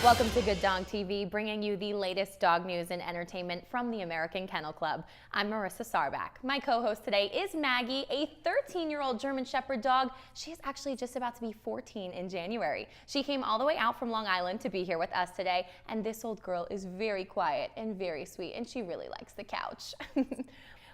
Welcome to Good Dog TV, bringing you the latest dog news and entertainment from the American Kennel Club. I'm Marissa Sarbach. My co-host today is Maggie, a 13-year-old German Shepherd dog. She is actually just about to be 14 in January. She came all the way out from Long Island to be here with us today, and this old girl is very quiet and very sweet, and she really likes the couch.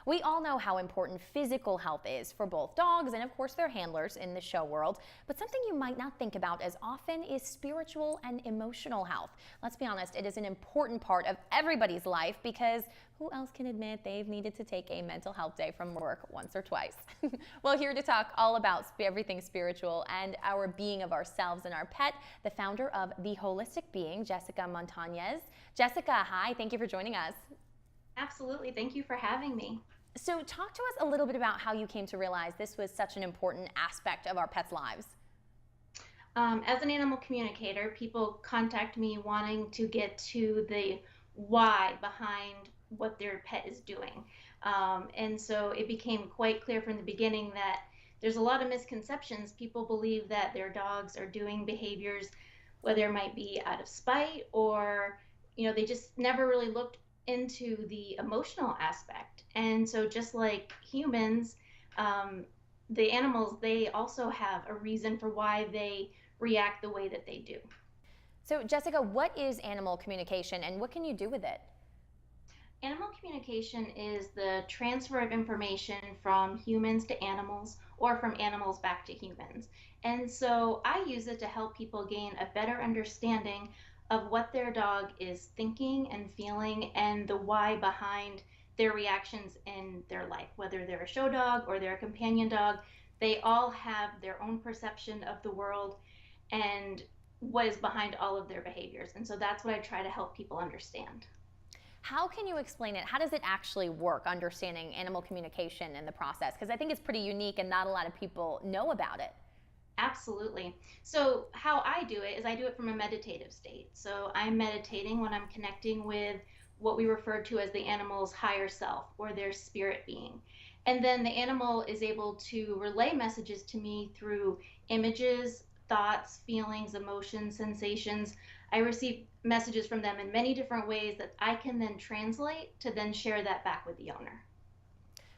We all know how important physical health is for both dogs and, of course, their handlers in the show world. But something you might not think about as often is spiritual and emotional health. Let's be honest, it is an important part of everybody's life because who else can admit they've needed to take a mental health day from work once or twice? Well, here to talk all about everything spiritual and our being of ourselves and our pet, the founder of The Holistic Being, Jessica Montañez. Jessica, hi, thank you for joining us. Absolutely. Thank you for having me. So talk to us a little bit about how you came to realize this was such an important aspect of our pets' lives. As an animal communicator, people contact me wanting to get to the why behind what their pet is doing. And so it became quite clear from the beginning that there's a lot of misconceptions. People believe that their dogs are doing behaviors, whether it might be out of spite or, they just never really looked into the emotional aspect. And so just like humans, the animals, they also have a reason for why they react the way that they do. So Jessica, what is animal communication and what can you do with it? Animal communication is the transfer of information from humans to animals or from animals back to humans. And so I use it to help people gain a better understanding of what their dog is thinking and feeling and the why behind their reactions in their life. Whether they're a show dog or they're a companion dog, they all have their own perception of the world and what is behind all of their behaviors. And so that's what I try to help people understand. How can you explain it? How does it actually work, understanding animal communication in the process? Because I think it's pretty unique and not a lot of people know about it. Absolutely. So how I do it is I do it from a meditative state. So I'm meditating when I'm connecting with what we refer to as the animal's higher self or their spirit being. And then the animal is able to relay messages to me through images, thoughts, feelings, emotions, sensations. I receive messages from them in many different ways that I can then translate to then share that back with the owner.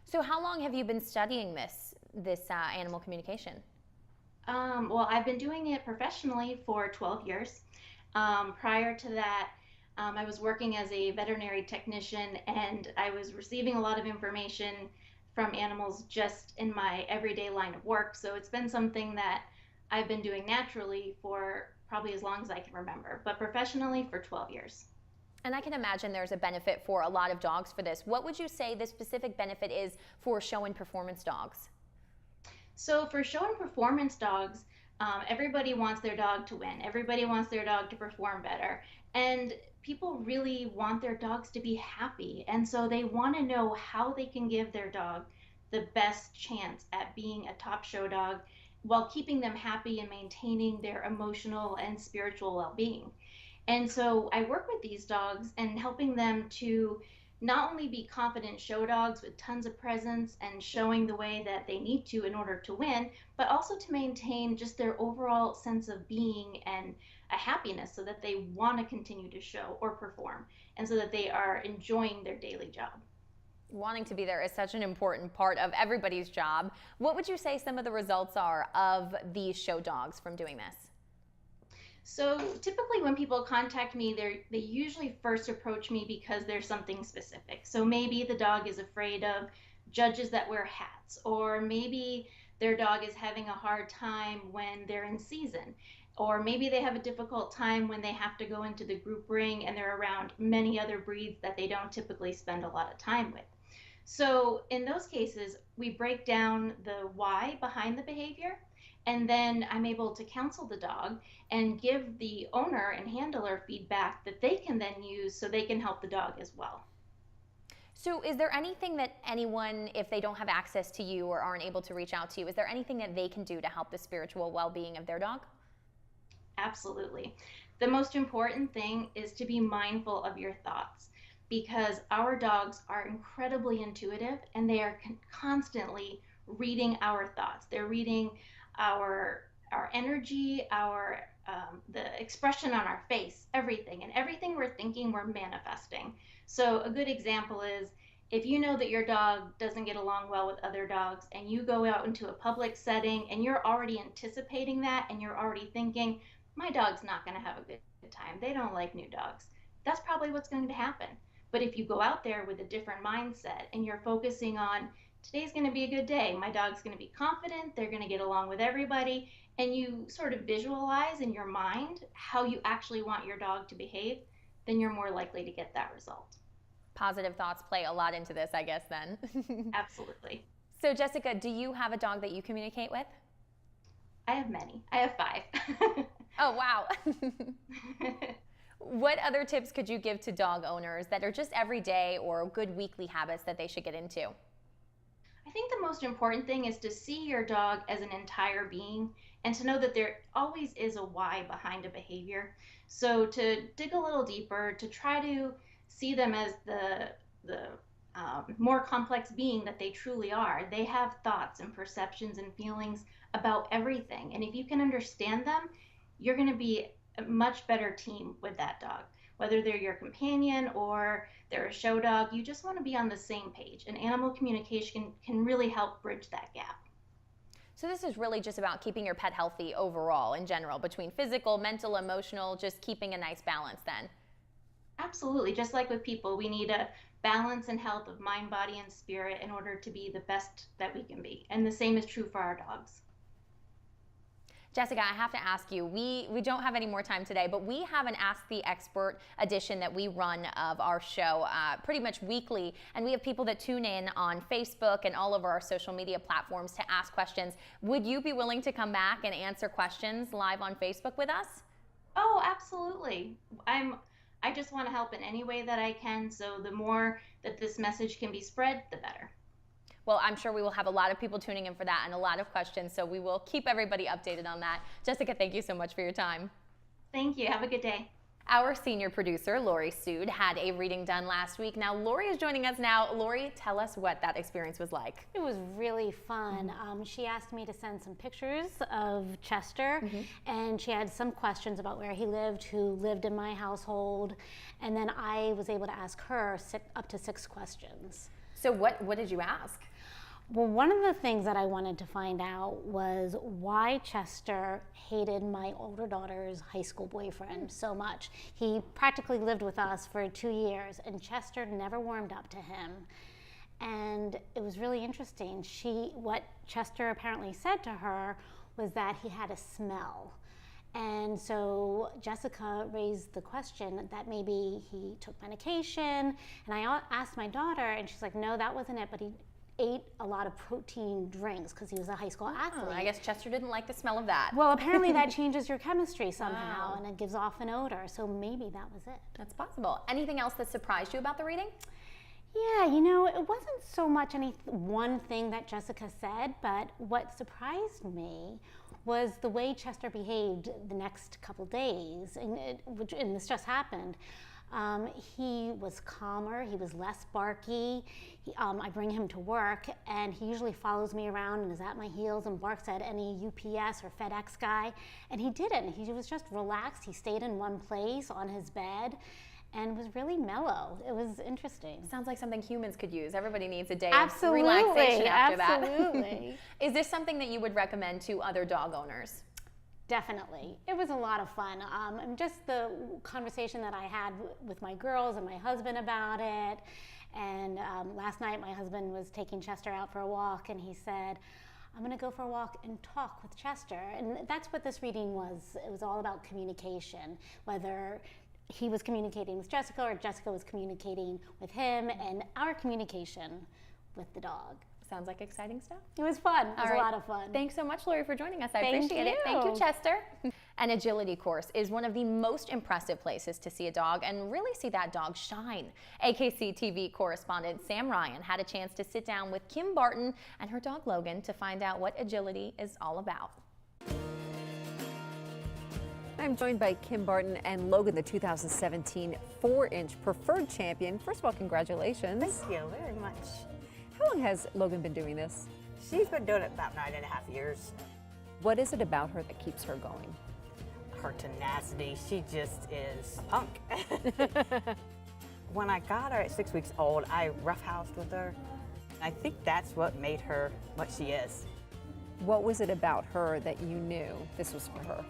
So how long have you been studying this animal communication? Well, I've been doing it professionally for 12 years. Prior to that, I was working as a veterinary technician and I was receiving a lot of information from animals just in my everyday line of work. So it's been something that I've been doing naturally for probably as long as I can remember, but professionally for 12 years. And I can imagine there's a benefit for a lot of dogs for this. What would you say the specific benefit is for show and performance dogs? So for show and performance dogs, everybody wants their dog to win. Everybody wants their dog to perform better. And people really want their dogs to be happy. And so they want to know how they can give their dog the best chance at being a top show dog while keeping them happy and maintaining their emotional and spiritual well-being. And so I work with these dogs and helping them to not only be confident show dogs with tons of presence and showing the way that they need to in order to win, but also to maintain just their overall sense of being and a happiness so that they want to continue to show or perform and so that they are enjoying their daily job. Wanting to be there is such an important part of everybody's job. What would you say some of the results are of these show dogs from doing this? So typically when people contact me, they usually first approach me because there's something specific. So maybe the dog is afraid of judges that wear hats, or maybe their dog is having a hard time when they're in season, or maybe they have a difficult time when they have to go into the group ring and they're around many other breeds that they don't typically spend a lot of time with. So in those cases, we break down the why behind the behavior, and then I'm able to counsel the dog and give the owner and handler feedback that they can then use so they can help the dog as well. So is there anything that anyone, if they don't have access to you or aren't able to reach out to you, is there anything that they can do to help the spiritual well-being of their dog? Absolutely. The most important thing is to be mindful of your thoughts because our dogs are incredibly intuitive and they are constantly reading our thoughts. They're reading our energy, our the expression on our face, everything. And everything we're thinking, we're manifesting. So a good example is if you know that your dog doesn't get along well with other dogs and you go out into a public setting and you're already anticipating that and you're already thinking, my dog's not going to have a good time. They don't like new dogs. That's probably what's going to happen. But if you go out there with a different mindset and you're focusing on today's going to be a good day, my dog's going to be confident, they're going to get along with everybody, and you sort of visualize in your mind how you actually want your dog to behave, then you're more likely to get that result. Positive thoughts play a lot into this, I guess, then. Absolutely. So, Jessica, do you have a dog that you communicate with? I have many. I have 5. Oh, wow. What other tips could you give to dog owners that are just everyday or good weekly habits that they should get into? I think the most important thing is to see your dog as an entire being and to know that there always is a why behind a behavior. So to dig a little deeper, to try to see them as the more complex being that they truly are. They have thoughts and perceptions and feelings about everything. And if you can understand them, you're going to be a much better team with that dog. Whether they're your companion or they're a show dog, you just want to be on the same page. And animal communication can really help bridge that gap. So this is really just about keeping your pet healthy overall in general, between physical, mental, emotional, just keeping a nice balance then. Absolutely. Just like with people, we need a balance and health of mind, body, and spirit in order to be the best that we can be. And the same is true for our dogs. Jessica, I have to ask you, we don't have any more time today, but we have an Ask the Expert edition that we run of our show pretty much weekly, and we have people that tune in on Facebook and all over our social media platforms to ask questions. Would you be willing to come back and answer questions live on Facebook with us? Oh, absolutely. I just want to help in any way that I can, so the more that this message can be spread, the better. Well, I'm sure we will have a lot of people tuning in for that and a lot of questions, so we will keep everybody updated on that. Jessica, thank you so much for your time. Thank you. Have a good day. Our senior producer, Lori Sood, had a reading done last week. Now, Lori is joining us now. Lori, tell us what that experience was like. It was really fun. She asked me to send some pictures of Chester, and she had some questions about where he lived, who lived in my household, and then I was able to ask her up to 6 questions. So what did you ask? Well, one of the things that I wanted to find out was why Chester hated my older daughter's high school boyfriend so much. He practically lived with us for 2 years, and Chester never warmed up to him. And it was really interesting. What Chester apparently said to her was that he had a smell. And so Jessica raised the question that maybe he took medication. And I asked my daughter, and she's like, no, that wasn't it, but he ate a lot of protein drinks because he was a high school athlete. I guess Chester didn't like the smell of that. Well, apparently that changes your chemistry somehow, and it gives off an odor. So maybe that was it. That's possible. Anything else that surprised you about the reading? Yeah, you know, it wasn't so much any one thing that Jessica said, but what surprised me was the way Chester behaved the next couple days, and this just happened. He was calmer, he was less barky. I bring him to work, and he usually follows me around and is at my heels and barks at any UPS or FedEx guy, and he didn't. He was just relaxed. He stayed in one place on his bed and was really mellow. It was interesting. Sounds like something humans could use. Everybody needs a day Absolutely, of relaxation after absolutely. that. Is this something that you would recommend to other dog owners? Definitely. It was a lot of fun. And just the conversation that I had with my girls and my husband about it. And last night my husband was taking Chester out for a walk, and he said, I'm going to go for a walk and talk with Chester. And that's what this reading was. It was all about communication, whether he was communicating with Jessica or Jessica was communicating with him, and our communication with the dog. Sounds like exciting stuff. It was fun. It was a lot of fun. Thanks so much, Lori, for joining us. I Thank appreciate it. you. Thank you, Chester. An agility course is one of the most impressive places to see a dog and really see that dog shine. AKC TV correspondent Sam Ryan had a chance to sit down with Kim Barton and her dog Logan to find out what agility is all about. I'm joined by Kim Barton and Logan, the 2017 4-inch preferred champion. First of all, congratulations. Thank you very much. How long has Logan been doing this? She's been doing it about 9.5 years. What is it about her that keeps her going? her tenacity. She just is a punk. When I got her at 6 weeks old, I roughhoused with her. I think that's what made her what she is. What was it about her that you knew this was for her?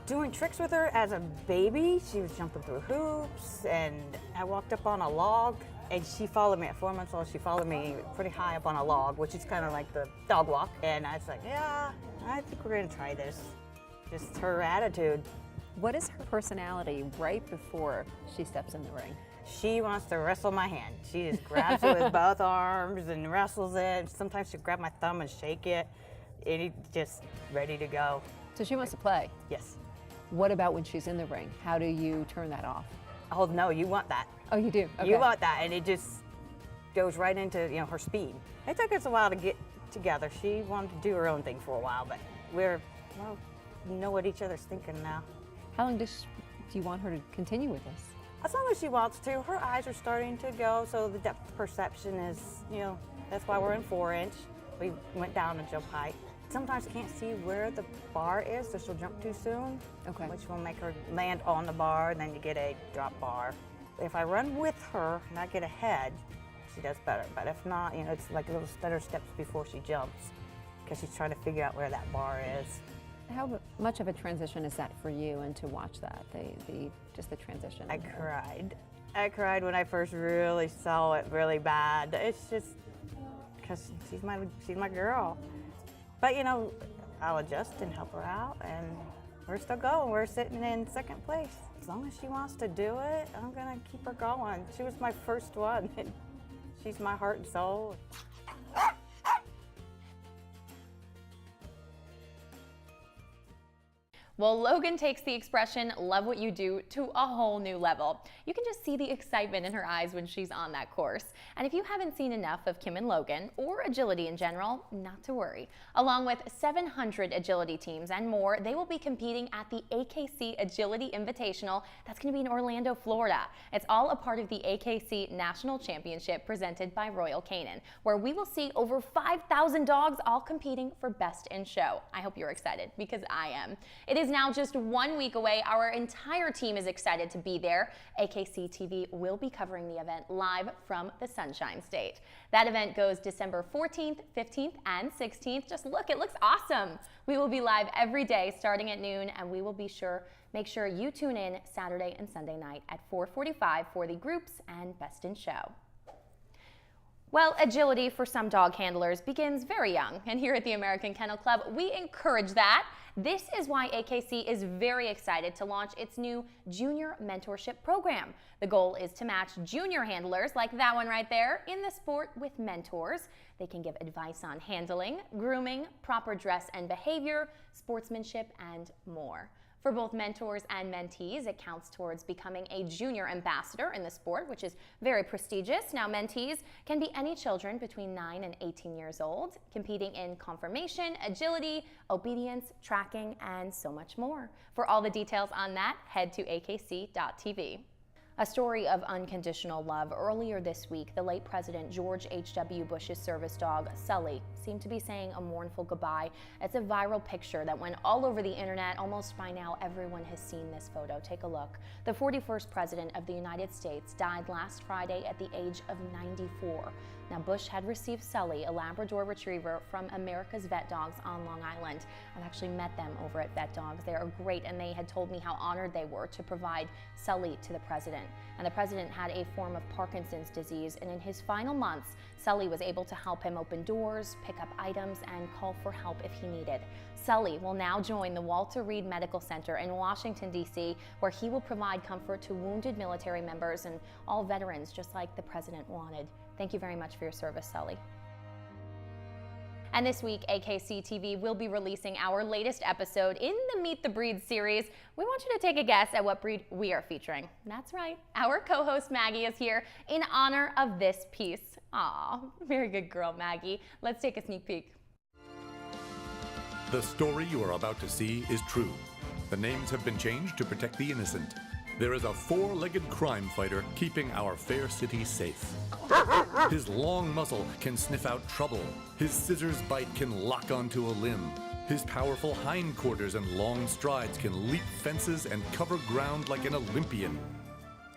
Doing tricks with her as a baby, she was jumping through hoops, and I walked up on a log, and she followed me at 4 months old. She followed me pretty high up on a log, which is kind of like the dog walk. And I was like, yeah, I think we're gonna try this. Just her attitude. What is her personality right before she steps in the ring? She wants to wrestle my hand. She just grabs it with both arms and wrestles it. Sometimes she'll grab my thumb and shake it, and it's just ready to go. So she wants to play. Yes. What about when she's in the ring? How do you turn that off? Oh no, you want that. Oh, you do? Okay. You want that, and it just goes right into her speed. It took us a while to get together. She wanted to do her own thing for a while, but we know what each other's thinking now. How long do you want her to continue with this? As long as she wants to. Her eyes are starting to go, so the depth of perception is, that's why we're in 4-inch. We went down in jump height. Sometimes can't see where the bar is, so she'll jump too soon, Okay. which will make her land on the bar, and then you get a drop bar. If I run with her and I get ahead, she does better. But if not, it's like little stutter steps before she jumps, because she's trying to figure out where that bar is. How much of a transition is that for you, and to watch that, just the transition? I cried. I cried when I first really saw it really bad. It's just because she's my girl. But I'll adjust and help her out, and we're still going. We're sitting in second place. As long as she wants to do it, I'm gonna keep her going. She was my first one, and she's my heart and soul. Well, Logan takes the expression, love what you do, to a whole new level. You can just see the excitement in her eyes when she's on that course. And if you haven't seen enough of Kim and Logan, or agility in general, not to worry. Along with 700 agility teams and more, they will be competing at the AKC Agility Invitational. That's going to be in Orlando, Florida. It's all a part of the AKC National Championship presented by Royal Canin, where we will see over 5,000 dogs all competing for Best in Show. I hope you're excited, because I am. It is now just 1 week away. Our entire team is excited to be there. AKC TV will be covering the event live from the Sunshine State. That event goes December 14th, 15th, and 16th. Just look, it looks awesome. We will be live every day starting at noon, and we will make sure you tune in Saturday and Sunday night at 4:45 for the groups and Best in Show. Well, agility for some dog handlers begins very young, and here at the American Kennel Club, we encourage that. This is why AKC is very excited to launch its new Junior Mentorship program. The goal is to match junior handlers, like that one right there, in the sport with mentors. They can give advice on handling, grooming, proper dress and behavior, sportsmanship, and more. For both mentors and mentees, it counts towards becoming a junior ambassador in the sport, which is very prestigious. Now, mentees can be any children between 9 and 18 years old, competing in conformation, agility, obedience, tracking, and so much more. For all the details on that, head to akc.tv. A story of unconditional love. Earlier this week, the late President George H.W. Bush's service dog, Sully, seemed to be saying a mournful goodbye. It's a viral picture that went all over the internet. Almost by now, everyone has seen this photo. Take a look. The 41st President of the United States died last Friday at the age of 94. Now, Bush had received Sully, a Labrador Retriever from America's Vet Dogs on Long Island. I've actually met them over at Vet Dogs. They are great, and they had told me how honored they were to provide Sully to the president. And the president had a form of Parkinson's disease, and in his final months, Sully was able to help him open doors, pick up items, and call for help if he needed. Sully will now join the Walter Reed Medical Center in Washington, D.C., where he will provide comfort to wounded military members and all veterans, just like the president wanted. Thank you very much for your service, Sully. And this week, AKC TV will be releasing our latest episode in the Meet the Breed series. We want you to take a guess at what breed we are featuring. That's right, our co-host Maggie is here in honor of this piece. Aw, very good girl, Maggie. Let's take a sneak peek. The story you are about to see is true. The names have been changed to protect the innocent. There is a four-legged crime fighter keeping our fair city safe. His long muzzle can sniff out trouble. His scissors bite can lock onto a limb. His powerful hindquarters and long strides can leap fences and cover ground like an Olympian.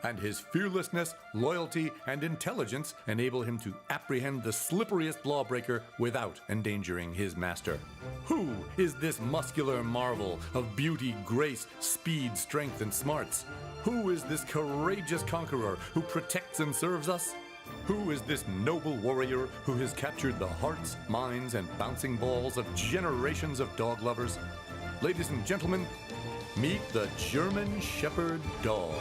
And his fearlessness, loyalty, and intelligence enable him to apprehend the slipperiest lawbreaker without endangering his master. Who is this muscular marvel of beauty, grace, speed, strength, and smarts? Who is this courageous conqueror who protects and serves us? Who is this noble warrior who has captured the hearts, minds, and bouncing balls of generations of dog lovers? Ladies and gentlemen, meet the German Shepherd Dog.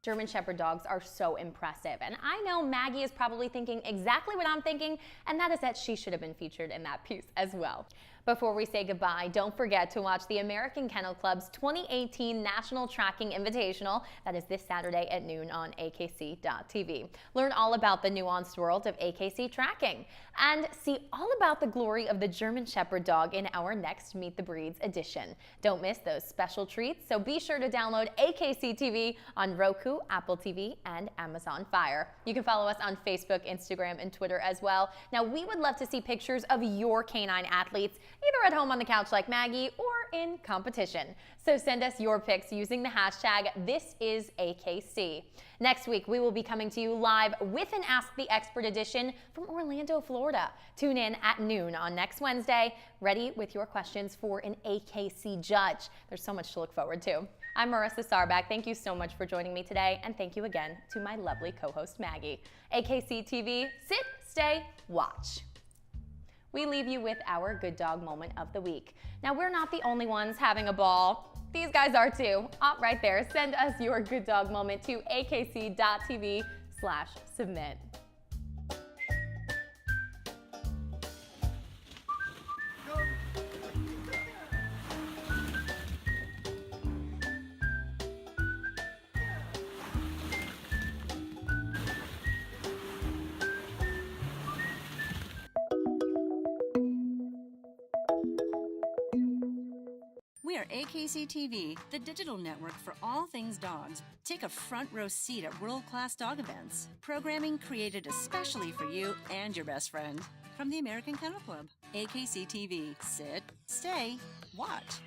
German Shepherd dogs are so impressive, and I know Maggie is probably thinking exactly what I'm thinking, and that is that she should have been featured in that piece as well. Before we say goodbye, don't forget to watch the American Kennel Club's 2018 National Tracking Invitational. That is this Saturday at noon on akc.tv. Learn all about the nuanced world of AKC tracking and see all about the glory of the German Shepherd dog in our next Meet the Breeds edition. Don't miss those special treats, so be sure to download AKC TV on Roku, Apple TV, and Amazon Fire. You can follow us on Facebook, Instagram, and Twitter as well. Now, we would love to see pictures of your canine athletes, either at home on the couch like Maggie or in competition. So send us your pics using the hashtag #ThisIsAKC. Next week, we will be coming to you live with an Ask the Expert edition from Orlando, Florida. Tune in at noon on next Wednesday, ready with your questions for an AKC judge. There's so much to look forward to. I'm Marissa Sarback. Thank you so much for joining me today, and thank you again to my lovely co-host Maggie. AKC TV, sit, stay, watch. We leave you with our good dog moment of the week. Now, we're not the only ones having a ball. These guys are too. Right there, send us your good dog moment to akc.tv/submit. We are AKC TV, the digital network for all things dogs. Take a front row seat at world-class dog events. Programming created especially for you and your best friend. From the American Kennel Club, AKC TV. Sit, stay, watch.